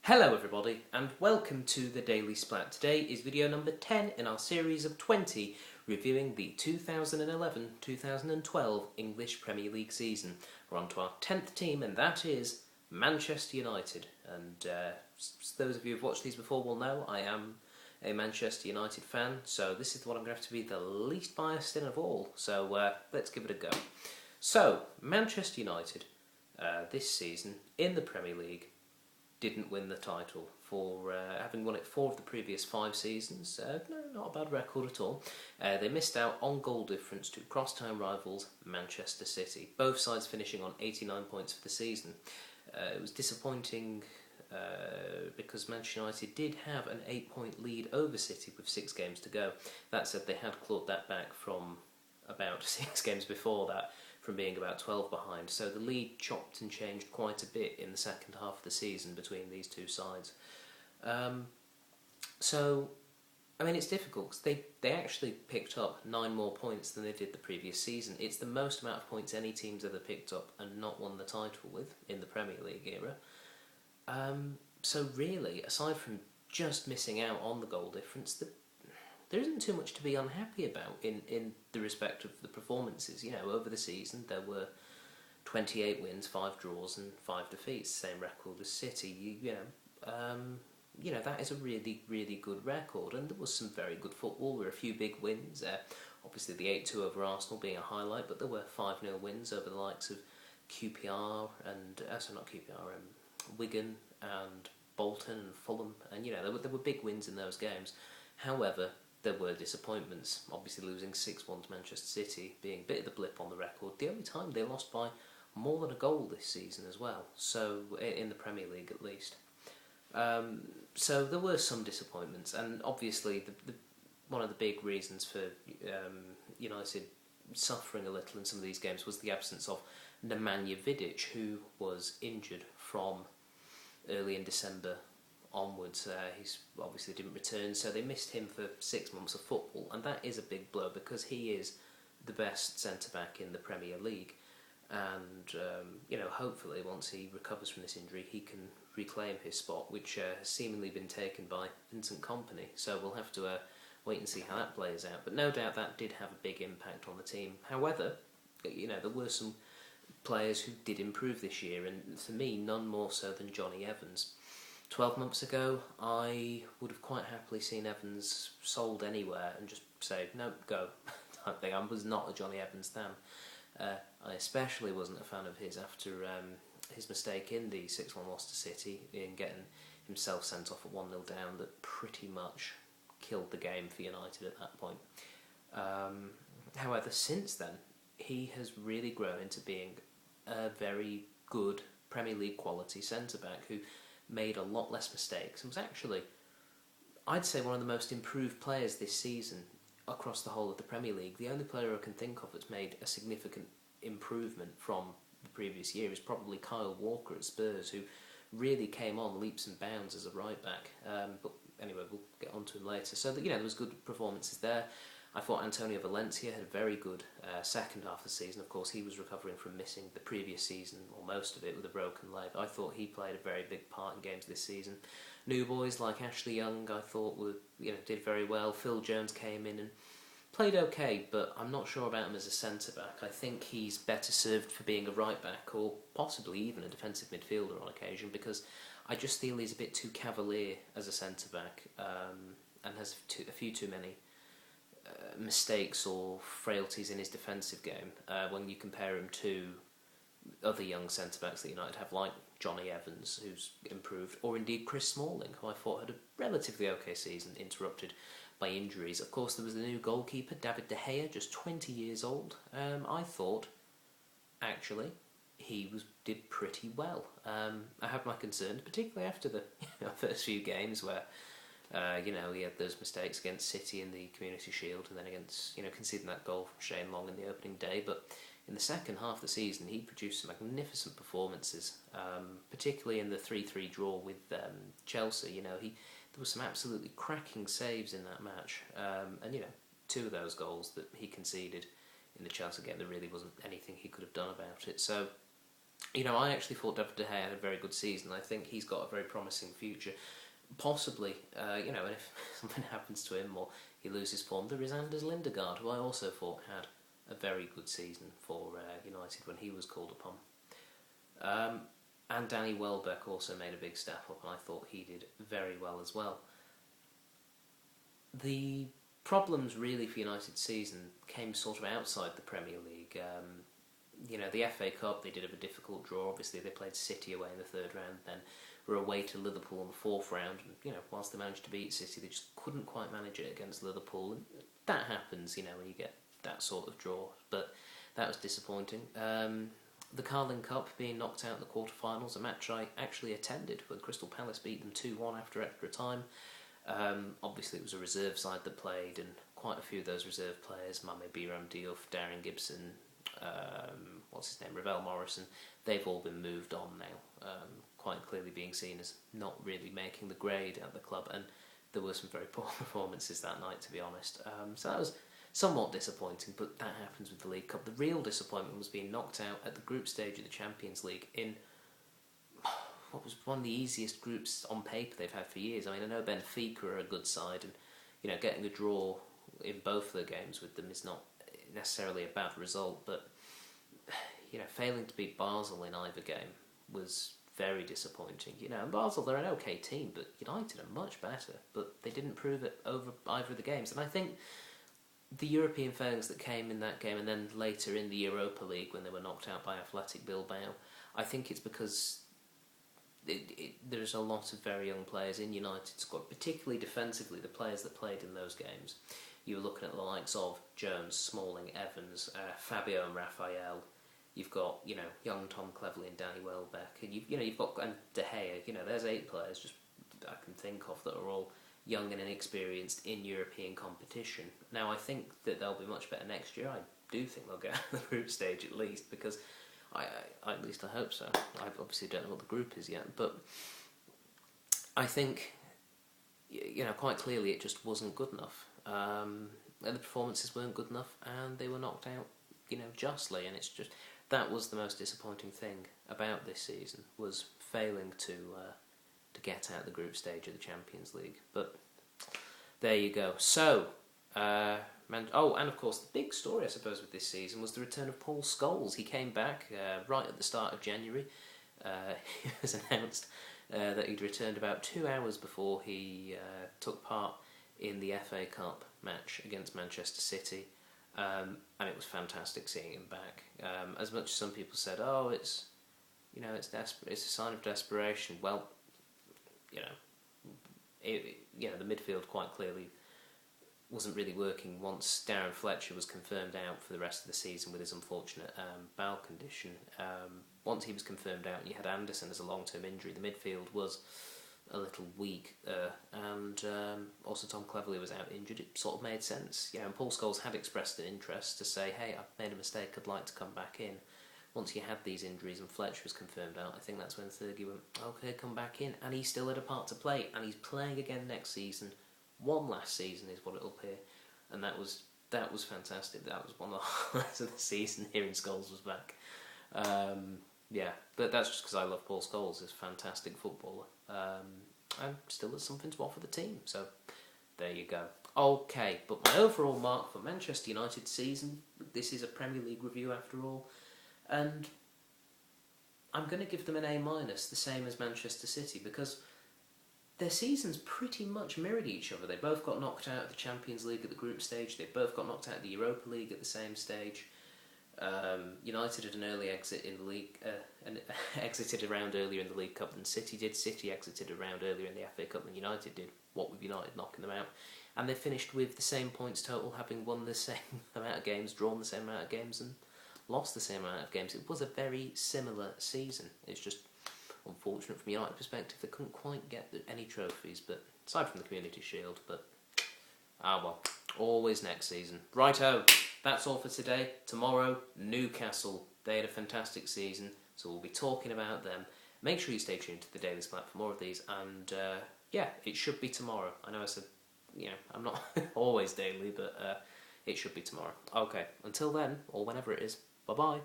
Hello everybody and welcome to the Daily Splatt. Today is video number 10 in our series of 20 reviewing the 2011-2012 English Premier League season. We're on to our 10th team and that is Manchester United. And those of you who've watched these before will know I am a Manchester United fan, so this is the one I'm going to have to be the least biased in of all. So let's give it a go. So, Manchester United this season in the Premier League didn't win the title for having won it 4 of the previous 5 seasons. No, not a bad record at all. They missed out on goal difference to crosstown rivals Manchester City, both sides finishing on 89 points for the season. It was disappointing because Manchester United did have an 8-point lead over City with 6 games to go. That said, they had clawed that back from about 6 games before that, from being about 12 behind, so the lead chopped and changed quite a bit in the second half of the season between these two sides. It's difficult because they actually picked up 9 more points than they did the previous season. It's the most amount of points any team's ever picked up and not won the title with in the Premier League era. So really, aside from just missing out on the goal difference, there isn't too much to be unhappy about in the respect of the performances. You know, over the season there were 28 wins, 5 draws and 5 defeats, same record as City. That is a really, really good record, and there was some very good football. There were a few big wins. Obviously the 8-2 over Arsenal being a highlight, but there were 5-0 wins over the likes of QPR and Wigan and Bolton and Fulham, and there were big wins in those games. However, there were disappointments, obviously losing 6-1 to Manchester City being a bit of the blip on the record. The only time they lost by more than a goal this season as well, so in the Premier League at least. So there were some disappointments, and obviously one of the big reasons for United suffering a little in some of these games was the absence of Nemanja Vidic, who was injured from early in December onwards. He's obviously didn't return, so they missed him for 6 months of football, and that is a big blow because he is the best centre-back in the Premier League, and hopefully once he recovers from this injury he can reclaim his spot, which has seemingly been taken by Vincent Kompany, so we'll have to wait and see how that plays out, but no doubt that did have a big impact on the team. However, there were some players who did improve this year, and for me none more so than Johnny Evans. 12 months ago, I would have quite happily seen Evans sold anywhere and just say, no, go, type thing. I was not a Johnny Evans fan. I especially wasn't a fan of his after his mistake in the 6-1 loss to City, in getting himself sent off at 1-0 down, that pretty much killed the game for United at that point. However, since then, he has really grown into being a very good Premier League quality centre-back who made a lot less mistakes and was actually, I'd say, one of the most improved players this season across the whole of the Premier League. The only player I can think of that's made a significant improvement from the previous year is probably Kyle Walker at Spurs, who really came on leaps and bounds as a right back. But anyway, we'll get on to him later. So there was good performances there. I thought Antonio Valencia had a very good second half of the season. Of course, he was recovering from missing the previous season, or most of it, with a broken leg. I thought he played a very big part in games this season. New boys like Ashley Young, I thought did very well. Phil Jones came in and played okay, but I'm not sure about him as a centre-back. I think he's better served for being a right-back, or possibly even a defensive midfielder on occasion, because I just feel he's a bit too cavalier as a centre-back, and has a few too many mistakes or frailties in his defensive game when you compare him to other young centre-backs that United have, like Johnny Evans, who's improved, or indeed Chris Smalling, who I thought had a relatively okay season, interrupted by injuries. Of course, there was the new goalkeeper, David De Gea, just 20 years old. I thought, actually, he did pretty well. I have my concerns, particularly after the first few games where he had those mistakes against City in the Community Shield, and then against, conceding that goal from Shane Long in the opening day. But in the second half of the season, he produced some magnificent performances, particularly in the 3-3 draw with Chelsea. There was some absolutely cracking saves in that match, and 2 of those goals that he conceded in the Chelsea game, there really wasn't anything he could have done about it. So I actually thought David De Gea had a very good season. I think he's got a very promising future. Possibly, and if something happens to him or he loses form, there is Anders Lindegaard, who I also thought had a very good season for United when he was called upon. And Danny Welbeck also made a big step up, and I thought he did very well as well. The problems really for United's season came sort of outside the Premier League. The FA Cup, they did have a difficult draw. Obviously, they played City away in the third round, then were away to Liverpool in the fourth round. And, whilst they managed to beat City, they just couldn't quite manage it against Liverpool. And that happens, when you get that sort of draw. But that was disappointing. The Carling Cup being knocked out in the quarterfinals, a match I actually attended when Crystal Palace beat them 2-1 after extra time. Obviously, it was a reserve side that played, and quite a few of those reserve players, Mame Biram Diouf, Darren Gibson, Ravel Morrison, they've all been moved on now, quite clearly being seen as not really making the grade at the club, and there were some very poor performances that night, to be honest. So that was somewhat disappointing, but that happens with the League Cup. The real disappointment was being knocked out at the group stage of the Champions League in what was one of the easiest groups on paper they've had for years. I know Benfica are a good side, and getting a draw in both of the games with them is not necessarily a bad result, but failing to beat Basel in either game was very disappointing. And Basel, they're an okay team, but United are much better, but they didn't prove it over either of the games. And I think the European failings that came in that game, and then later in the Europa League when they were knocked out by Athletic Bilbao, I think it's because there's a lot of very young players in United's squad, particularly defensively, the players that played in those games. You were looking at the likes of Jones, Smalling, Evans, Fabio and Raphael. You've got, young Tom Cleverley and Danny Welbeck, and you've got and De Gea. There's 8 players just I can think of that are all young and inexperienced in European competition. Now, I think that they'll be much better next year. I do think they'll get out of the group stage at least, because at least I hope so. I obviously don't know what the group is yet, but I think, quite clearly it just wasn't good enough. And the performances weren't good enough, and they were knocked out, justly. And it's just that was the most disappointing thing about this season, was failing to get out the group stage of the Champions League. But there you go. So, and of course, the big story, I suppose, with this season was the return of Paul Scholes. He came back right at the start of January. It was announced that he'd returned about 2 hours before he took part in the FA Cup match against Manchester City. And it was fantastic seeing him back. As much as some people said, it's a sign of desperation. Well, the midfield quite clearly wasn't really working once Darren Fletcher was confirmed out for the rest of the season with his unfortunate bowel condition. Once he was confirmed out and you had Anderson as a long-term injury, the midfield was a little weak, and also Tom Cleverley was out injured. It sort of made sense. And Paul Scholes had expressed an interest to say, hey, I've made a mistake, I'd like to come back in. Once you had these injuries and Fletcher was confirmed out, I think that's when Thurgy went, okay, come back in. And he still had a part to play, and he's playing again next season. One last season is what it'll appear, and that was fantastic. That was one of the highlights of the season, hearing Scholes was back. But that's just because I love Paul Scholes. He's a fantastic footballer, and still has something to offer the team. So there you go. Okay, but my overall mark for Manchester United season, this is a Premier League review after all, and I'm going to give them an A-, the same as Manchester City, because their seasons pretty much mirrored each other. They both got knocked out of the Champions League at the group stage. They both got knocked out of the Europa League at the same stage. United had an early exit in the league, and exited a round earlier in the League Cup than City did. City exited a round earlier in the FA Cup than United did. What with United knocking them out, and they finished with the same points total, having won the same amount of games, drawn the same amount of games, and lost the same amount of games. It was a very similar season. It's just unfortunate from a United perspective they couldn't quite get any trophies, but aside from the Community Shield. But always next season. Righto, that's all for today. Tomorrow, Newcastle. They had a fantastic season, so we'll be talking about them. Make sure you stay tuned to the Daily Splatt for more of these, and it should be tomorrow. I know I said, I'm not always daily, but it should be tomorrow. Okay, until then, or whenever it is, bye-bye.